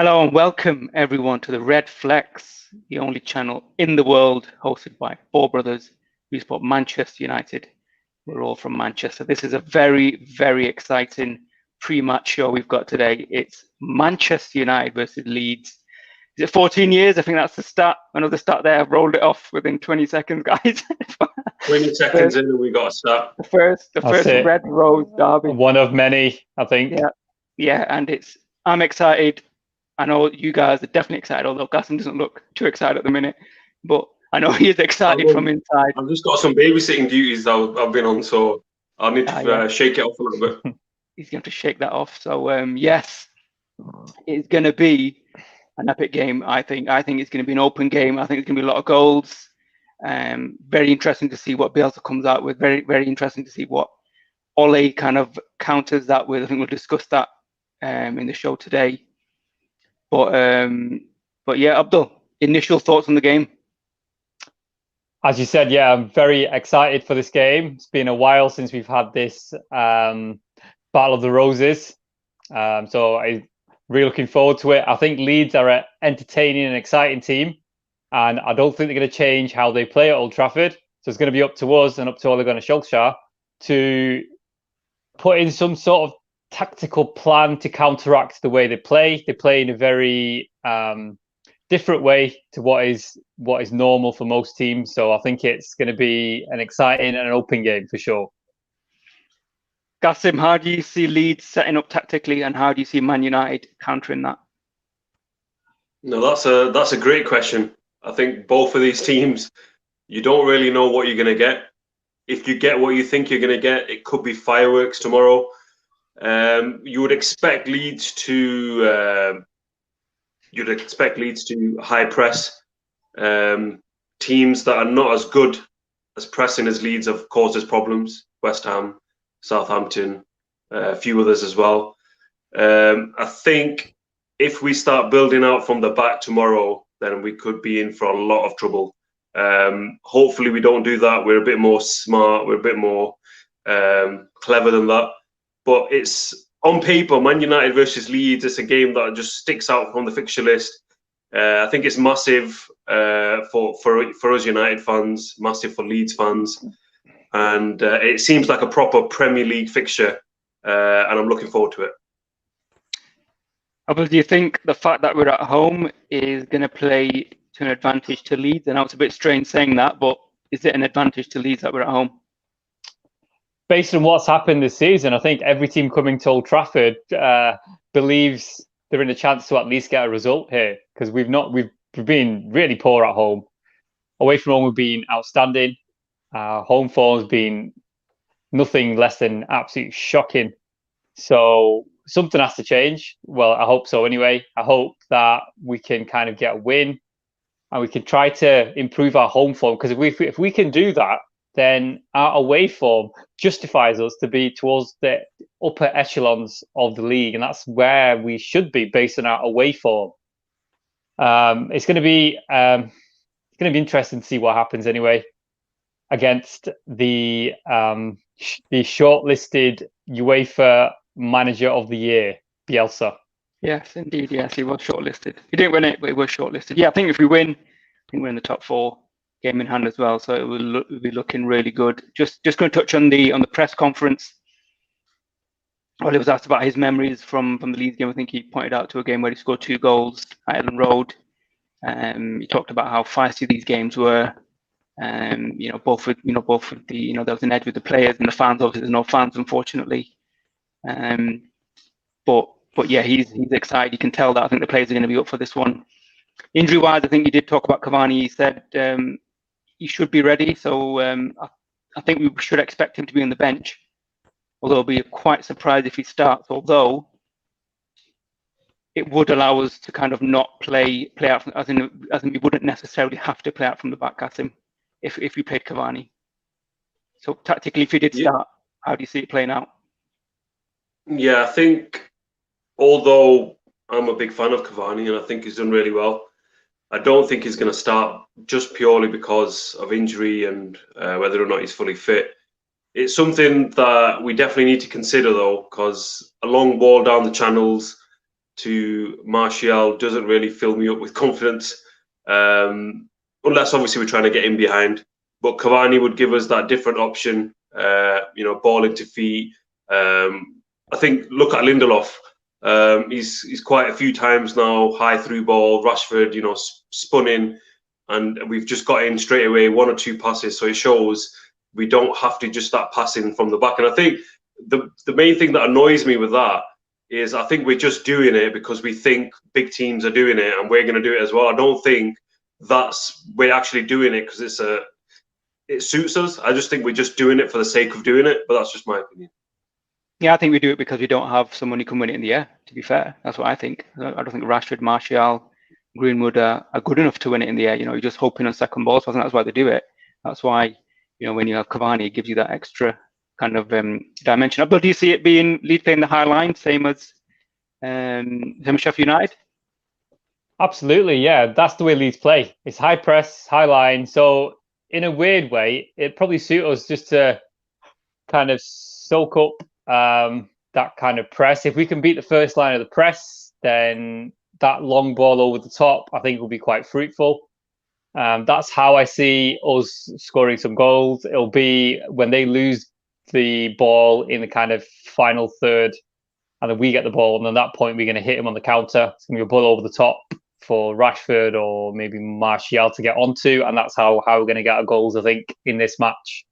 Hello and welcome everyone to the Redflex, the only channel in the world hosted by four brothers who support Manchester United. We're all from Manchester. This is a very, very exciting pre-match show we've got today. It's Manchester United versus Leeds. Is it 14 years? I think that's the start. Another start there. I've rolled it off within 20 seconds, guys. 20 seconds in and we got to start. The first Red Rose derby. One of many, I think. Yeah, and I'm excited. I know you guys are definitely excited, although Gaston doesn't look too excited at the minute. But I know he is excited from inside. I've just got some babysitting duties I've been on, so I'll need to shake it off a little bit. He's going to shake that off. So, yes, it's going to be an epic game, I think. I think it's going to be an open game. I think it's going to be a lot of goals. Very interesting to see what Bielsa comes out with. Very, very interesting to see what Ole kind of counters that with. I think we'll discuss that in the show today. But yeah, Abdul, initial thoughts on the game? As you said, yeah, I'm very excited for this game. It's been a while since we've had this Battle of the Roses. So I'm really looking forward to it. I think Leeds are an entertaining and exciting team. And I don't think they're going to change how they play at Old Trafford. So it's going to be up to us and up to Ole Gunnar Solskjaer to put in some sort of tactical plan to counteract the way they play. They play in a very different way to what is normal for most teams. So I think it's going to be an exciting and an open game for sure. Gassim, how do you see Leeds setting up tactically, and how do you see Man United countering that? No, that's a great question. I think both of these teams, you don't really know what you're going to get. If you get what you think you're going to get, it could be fireworks tomorrow. You would expect Leeds to high press. Teams that are not as good as pressing as Leeds have caused us problems. West Ham, Southampton, a few others as well. I think if we start building out from the back tomorrow, then we could be in for a lot of trouble. Hopefully we don't do that. We're a bit more smart. We're a bit more clever than that. But it's on paper, Man United versus Leeds. It's a game that just sticks out from the fixture list. I think it's massive for us United fans, massive for Leeds fans, and it seems like a proper Premier League fixture, and I'm looking forward to it. Do you think the fact that we're at home is going to play to an advantage to Leeds? I know it's a bit strange saying that, but is it an advantage to Leeds that we're at home? Based on what's happened this season, I think every team coming to Old Trafford believes they're in a chance to at least get a result here, because we've been really poor at home. Away from home, we've been outstanding. Home form's been nothing less than absolutely shocking. So something has to change. Well, I hope so anyway. I hope that we can kind of get a win and we can try to improve our home form, because if we can do that, then our away form justifies us to be towards the upper echelons of the league, and that's where we should be based on our away form. It's going to be interesting to see what happens anyway against the shortlisted UEFA Manager of the Year, Bielsa. Yes, indeed. Yes, he was shortlisted. He didn't win it, but he was shortlisted. Yeah, I think if we win, I think we're in the top 4. Game in hand as well, so it will be looking really good. Just going to touch on the press conference. Well, he was asked about his memories from the Leeds game. I think he pointed out to a game where he scored 2 goals at Ellen Road. He talked about how feisty these games were. Both with the there was an edge with the players and the fans. Obviously, there's no fans, unfortunately. But yeah, he's excited. You can tell that. I think the players are going to be up for this one. Injury-wise, I think he did talk about Cavani. He said he should be ready. So I think we should expect him to be on the bench. Although I'll be quite surprised if he starts. Although it would allow us to kind of not play out, as in we wouldn't necessarily have to play out from the back at him if we played Cavani. So tactically, if he did start, how do you see it playing out? Yeah, I think although I'm a big fan of Cavani and I think he's done really well, I don't think he's going to start just purely because of injury and whether or not he's fully fit. It's something that we definitely need to consider, though, because a long ball down the channels to Martial doesn't really fill me up with confidence, unless obviously we're trying to get in behind. But Cavani would give us that different option, ball into feet. I think, look at Lindelof. He's quite a few times now, high through ball, Rashford, spun in, and we've just got in straight away, 1 or 2 passes. So it shows we don't have to just start passing from the back. And I think the main thing that annoys me with that is I think we're just doing it because we think big teams are doing it and we're going to do it as well. I don't think we're actually doing it because it suits us. I just think we're just doing it for the sake of doing it, but that's just my opinion. Yeah, I think we do it because we don't have someone who can win it in the air, to be fair. That's what I think. I don't think Rashford, Martial, Greenwood are good enough to win it in the air. You're just hoping on second ball. So I think that's why they do it. That's why, when you have Cavani, it gives you that extra kind of dimension. But do you see it being Leeds playing the high line, same as Sheffield United? Absolutely, yeah. That's the way Leeds play. It's high press, high line. So in a weird way, it probably suits us just to kind of soak up that kind of press. If we can beat the first line of the press, then that long ball over the top, I think, will be quite fruitful. That's how I see us scoring some goals. It'll be when they lose the ball in the kind of final third, and then we get the ball, and at that point we're going to hit him on the counter. It's going to be a ball over the top for Rashford or maybe Martial to get onto, and that's how we're going to get our goals, I think, in this match.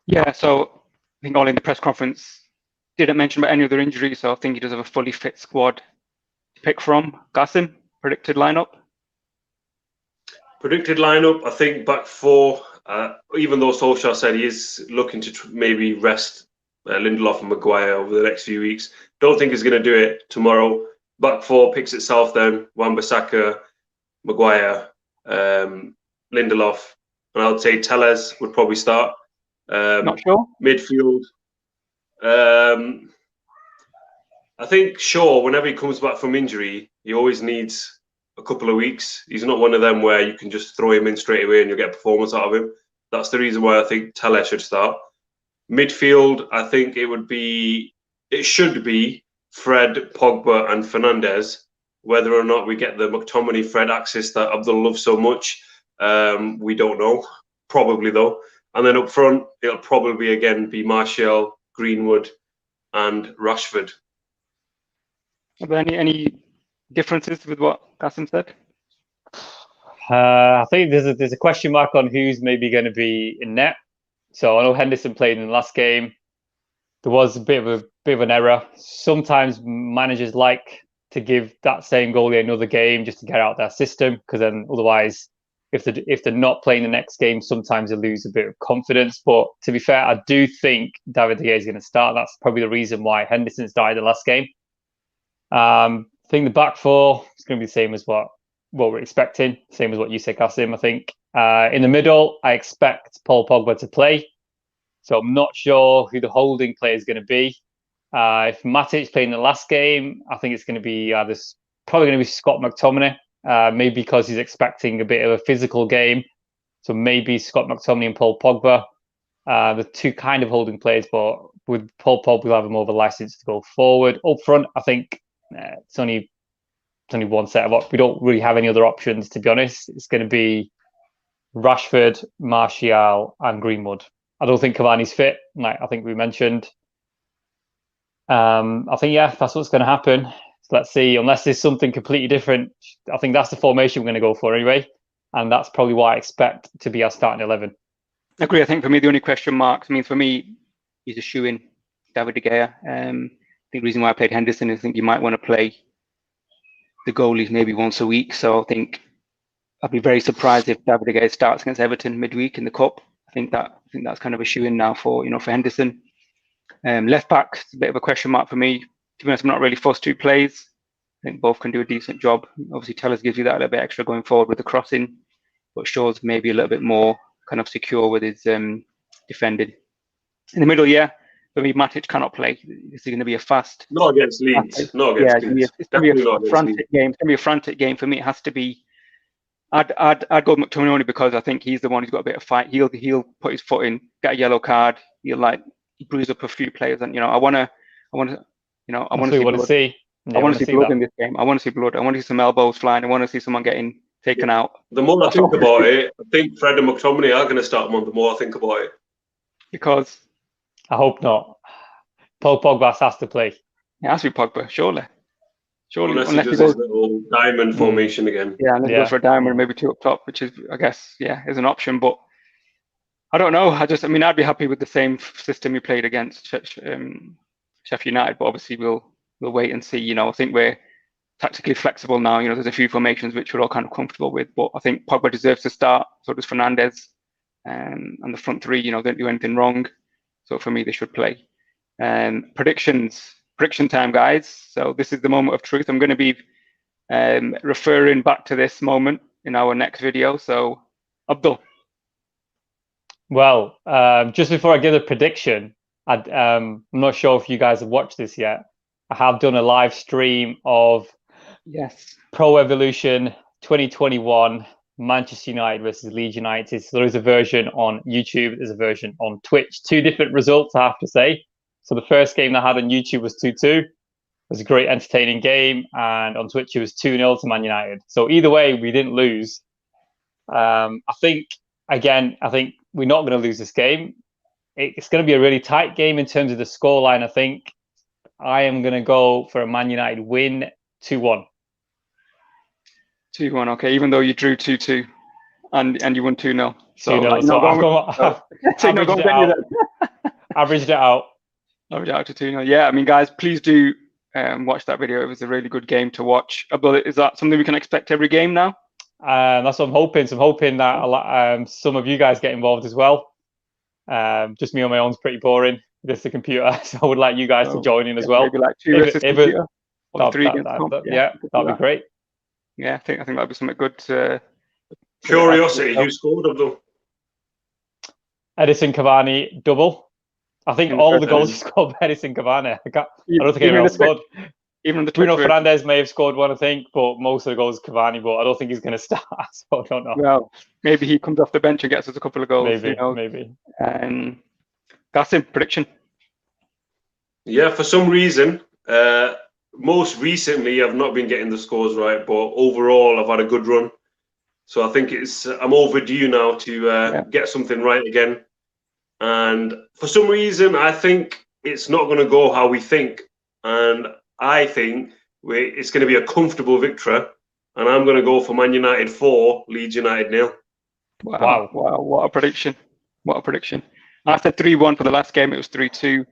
Yeah, so I think Ole in the press conference didn't mention about any other injuries, so I think he does have a fully fit squad to pick from. Qasim, predicted lineup? Predicted lineup, I think back 4, even though Solskjaer said he is looking to maybe rest Lindelof and Maguire over the next few weeks. Don't think he's going to do it tomorrow. Back 4 picks itself then. Wan-Bissaka, Maguire, Lindelof, and I would say Telles would probably start. Not sure. Midfield. I think Shaw, whenever he comes back from injury, he always needs a couple of weeks. He's not one of them where you can just throw him in straight away and you'll get performance out of him. That's the reason why I think Telles should start. Midfield, I think it should be Fred, Pogba and Fernandes. Whether or not we get the McTominay-Fred axis that Abdul loves so much, we don't know. Probably though. And then up front, it'll probably again be Martial, Greenwood and Rashford. Are there any differences with what Qasim said? I think there's a question mark on who's maybe going to be in net. So I know Henderson played in the last game. There was a bit of an error. Sometimes managers like to give that same goalie another game just to get out their system, because then otherwise, if they're not playing the next game, sometimes they lose a bit of confidence. But to be fair, I do think David De Gea is going to start. That's probably the reason why Henderson started the last game. I think the back 4 is going to be the same as what we're expecting, same as what you said, Qasim. I think in the middle, I expect Paul Pogba to play. So I'm not sure who the holding player is going to be. If Matic played in the last game, I think it's going to be probably going to be Scott McTominay, maybe because he's expecting a bit of a physical game. So maybe Scott McTominay and Paul Pogba, the two kind of holding players, but with Paul Pogba, we'll have more of a license to go forward. Up front, I think it's only one set of options. We don't really have any other options, to be honest. It's going to be Rashford, Martial, and Greenwood. I don't think Cavani's fit, like I think we mentioned. I think, that's what's going to happen. So let's see, unless there's something completely different. I think that's the formation we're going to go for anyway. And that's probably what I expect to be our starting 11. I agree. I think for me, the only question marks, for me, he's a shoe-in, David De Gea. I think the reason why I played Henderson is I think you might want to play the goalies maybe once a week. So I think I'd be very surprised if David De Gea starts against Everton midweek in the Cup. I think that's kind of a shoe-in now for Henderson. Left back, it's a bit of a question mark for me. To be honest, I'm not really fussed who plays. I think both can do a decent job. Obviously, Telles gives you that a little bit extra going forward with the crossing, but Shaw's maybe a little bit more kind of secure with his defending. In the middle, for me, Matic cannot play. This is going to be a fast. Not against Leeds. Not against Leeds. It's going to be a frantic game. It's going to be a frantic game for me. It has to be. I'd go with McTominay only because I think he's the one who's got a bit of fight. He'll put his foot in, get a yellow card. He'll bruise up a few players, and I want to see. Yeah, I want to see blood that. in this game. I want to see blood. I want to see some elbows flying. I want to see someone getting taken out. The more I think about it, I think Fred and McTominay are going to start them on. The more I think about it, because I hope not. Paul Pogba has to play. It has to be Pogba, surely. Unless he does his little diamond formation again. Yeah, and then he goes for a diamond, maybe 2 up top, which is, I guess, is an option. But I don't know. I'd be happy with the same system he played against Sheffield United, but obviously we'll wait and see. I think we're tactically flexible now. There's a few formations which we're all kind of comfortable with, but I think Pogba deserves to start. So does Fernandes, and the front three. Don't do anything wrong. So for me, they should play. Prediction time, guys. So this is the moment of truth. I'm going to be referring back to this moment in our next video. So, Abdul. Well, just before I give a prediction, I'm not sure if you guys have watched this yet. I have done a live stream of Pro Evolution 2021 Manchester United versus Leeds United. So there is a version on YouTube. There's a version on Twitch. 2 different results, I have to say. So the first game I had on YouTube was 2-2. It was a great, entertaining game. And on Twitch, it was 2-0 to Man United. So either way, we didn't lose. I think we're not going to lose this game. It's going to be a really tight game in terms of the scoreline. I think I am going to go for a Man United win 2-1. 2-1, okay. Even though you drew 2-2 and you won 2-0. So, 2-0. Averaged it out. Averaged it out to 2-0. Yeah, guys, please do watch that video. It was a really good game to watch. But is that something we can expect every game now? That's what I'm hoping. So I'm hoping that some of you guys get involved as well. Just me on my own is pretty boring. Just the computer. So I would like you guys to join in as well. Maybe like 2 versus computer. Or 3 against that'd be great. Yeah, I think that'd be something good. Curiosity, who scored of them? Edison Cavani double. I think all the goals are scored by Edison Cavani. I don't think anyone else scored. Even the Bruno Fernandes may have scored one, I think, but most of the goals Cavani. But I don't think he's going to start. So I don't know. Well, maybe he comes off the bench and gets us a couple of goals. Maybe. Gassim, prediction. Yeah, for some reason, most recently I've not been getting the scores right, but overall I've had a good run. So I think I'm overdue now to get something right again. And for some reason, I think it's not going to go how we think. And I think it's going to be a comfortable victory. And I'm going to go for Man United 4, Leeds United 0. Wow. What a prediction. I said 3-1 for the last game. It was 3-2.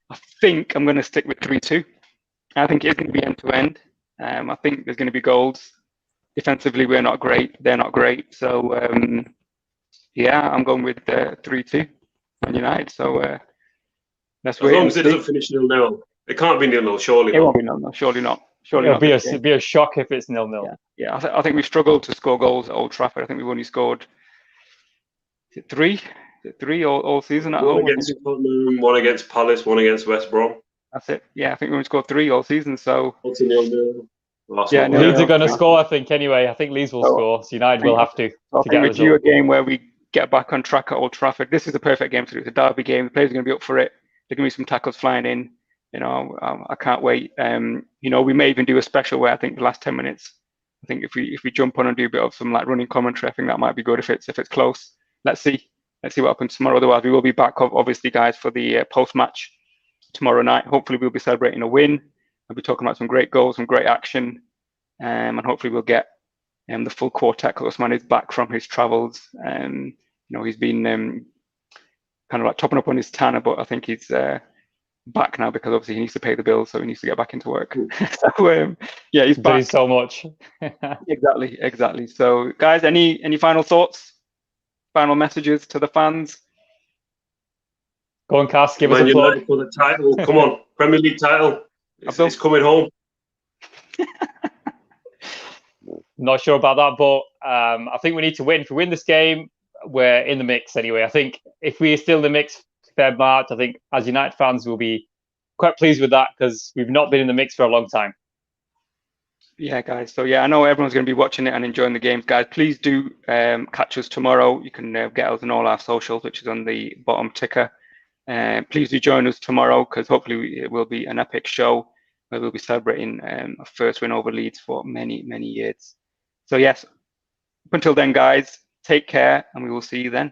I think I'm going to stick with 3-2. I think it's going to be end-to-end. I think there's going to be goals. Defensively, we're not great. They're not great. So, I'm going with 3-2 Man United. So, let's wait. As long as it doesn't finish 0-0. It can't be 0-0, surely. It won't be 0-0. Surely not. It'll be a shock if it's 0-0. Yeah. I think we've struggled to score goals at Old Trafford. I think we've only scored 3? Is it 3 all season at home? One against Tottenham, 1 against Palace, 1 against West Brom. That's it. Yeah, I think we only scored 3 all season. So. What's 0-0? Leeds are going to score, I think, anyway. I think Leeds will score. So United will have to get a result. A game where we get back on track at Old Trafford. This is a perfect game to do. It's a derby game. The players are going to be up for it. There's going to be some tackles flying in. I can't wait. We may even do a special where I think the last 10 minutes. I think if we jump on and do a bit of some like running commentary, I think that might be good if it's close. Let's see what happens tomorrow. Otherwise, we will be back, obviously, guys, for the post-match tomorrow night. Hopefully, we'll be celebrating a win. We'll be talking about some great goals, some great action, and hopefully, we'll get the full quartet. Usman is back from his travels. He's been kind of like topping up on his tanner, but I think he's back now because obviously he needs to pay the bills, so he needs to get back into work. So he's back. So much. Exactly. So, guys, any final thoughts? Final messages to the fans? Go on, Cass, give us a plug. For the title. Come on, Premier League title. It's coming home. Not sure about that, but I think we need to win. If we win this game, we're in the mix anyway. I think if we're still in the mix Feb, March, I think as United fans we'll be quite pleased with that because we've not been in the mix for a long time. Yeah, guys. So, I know everyone's going to be watching it and enjoying the games. Guys, please do catch us tomorrow. You can get us on all our socials, which is on the bottom ticker. Please do join us tomorrow because hopefully it will be an epic show. where we'll be celebrating a first win over Leeds for many, many years. So yes, up until then, guys, take care, and we will see you then.